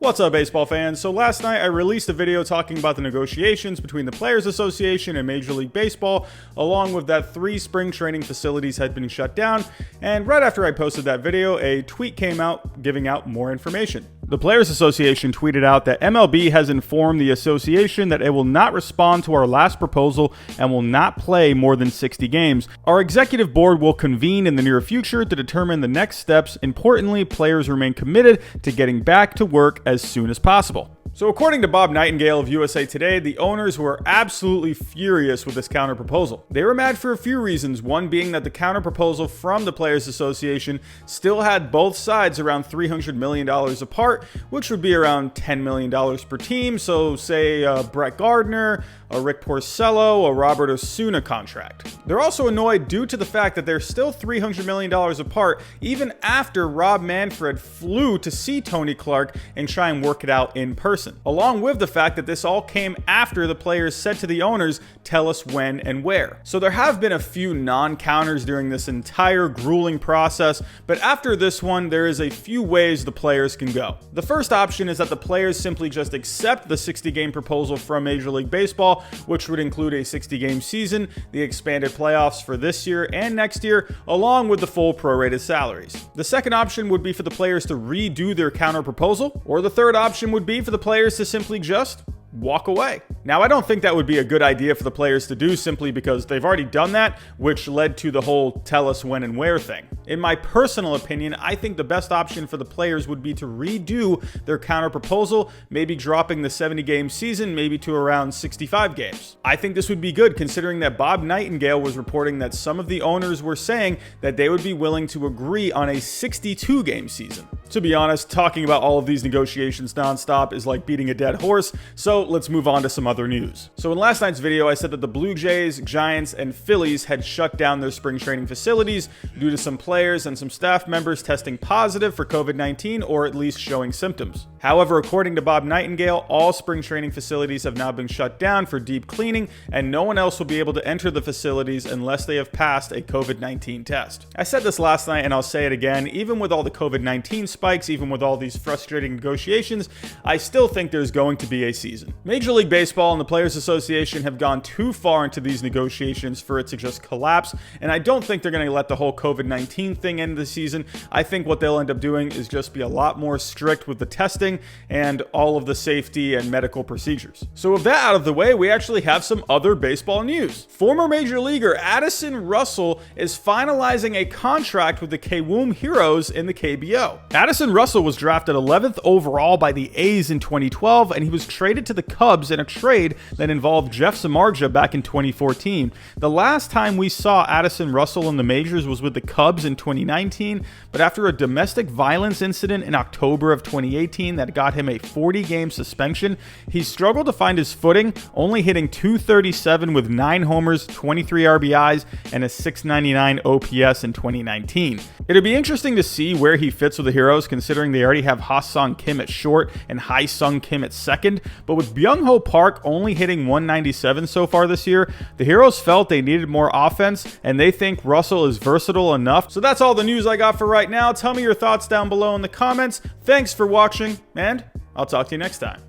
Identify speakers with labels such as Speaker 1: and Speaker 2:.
Speaker 1: What's up, baseball fans? So last night I released a video talking about the negotiations between the Players Association and Major League Baseball, along with that 3 spring training facilities had been shut down, and right after I posted that video, a tweet came out giving out more information. The Players Association tweeted out that MLB has informed the association that it will not respond to our last proposal and will not play more than 60 games. Our executive board will convene in the near future to determine the next steps. Importantly, players remain committed to getting back to work as soon as possible. So according to Bob Nightingale of USA Today, the owners were absolutely furious with this counter-proposal. They were mad for a few reasons, one being that the counter-proposal from the Players Association still had both sides around $300 million apart, which would be around $10 million per team, so say Brett Gardner, a Rick Porcello, a Robert Osuna contract. They're also annoyed due to the fact that they're still $300 million apart even after Rob Manfred flew to see Tony Clark and try and work it out in person. Along with the fact that this all came after the players said to the owners, tell us when and where. So there have been a few non-counters during this entire grueling process, but after this one, there is a few ways the players can go. The first option is that the players simply just accept the 60-game proposal from Major League Baseball, which would include a 60-game season, the expanded playoffs for this year and next year, along with the full prorated salaries. The second option would be for the players to redo their counter proposal, or the third option would be for the players to simply just walk away. Now, I don't think that would be a good idea for the players to do simply because they've already done that, which led to the whole tell us when and where thing. In my personal opinion, I think the best option for the players would be to redo their counter proposal, maybe dropping the 70-game season maybe to around 65 games. I think this would be good considering that Bob Nightingale was reporting that some of the owners were saying that they would be willing to agree on a 62-game season. To be honest, talking about all of these negotiations nonstop is like beating a dead horse, so let's move on to some other news. So in last night's video, I said that the Blue Jays, Giants, and Phillies had shut down their spring training facilities due to some players and some staff members testing positive for COVID-19 or at least showing symptoms. However, according to Bob Nightingale, all spring training facilities have now been shut down for deep cleaning, and no one else will be able to enter the facilities unless they have passed a COVID-19 test. I said this last night and I'll say it again, even with all the COVID-19 spikes, even with all these frustrating negotiations, I still think there's going to be a season. Major League Baseball and the Players Association have gone too far into these negotiations for it to just collapse, and I don't think they're going to let the whole COVID-19 thing end the season. I think what they'll end up doing is just be a lot more strict with the testing and all of the safety and medical procedures. So with that out of the way, we actually have some other baseball news. Former Major Leaguer Addison Russell is finalizing a contract with the Kiwoom Heroes in the KBO. Addison Russell was drafted 11th overall by the A's in 2012, and he was traded to the Cubs in a trade that involved Jeff Samardzija back in 2014. The last time we saw Addison Russell in the majors was with the Cubs in 2019, but after a domestic violence incident in October of 2018 that got him a 40-game suspension, he struggled to find his footing, only hitting .237 with 9 homers, 23 RBIs, and a .699 OPS in 2019. It'll be interesting to see where he fits with the Heroes, considering they already have Ha-Sung Kim at short and Hai-Sung Kim at second, but with Byung-Ho Park only hitting .197 so far this year, the Heroes felt they needed more offense, and they think Russell is versatile enough. So that's all the news I got for right now. Tell me your thoughts down below in the comments. Thanks for watching, and I'll talk to you next time.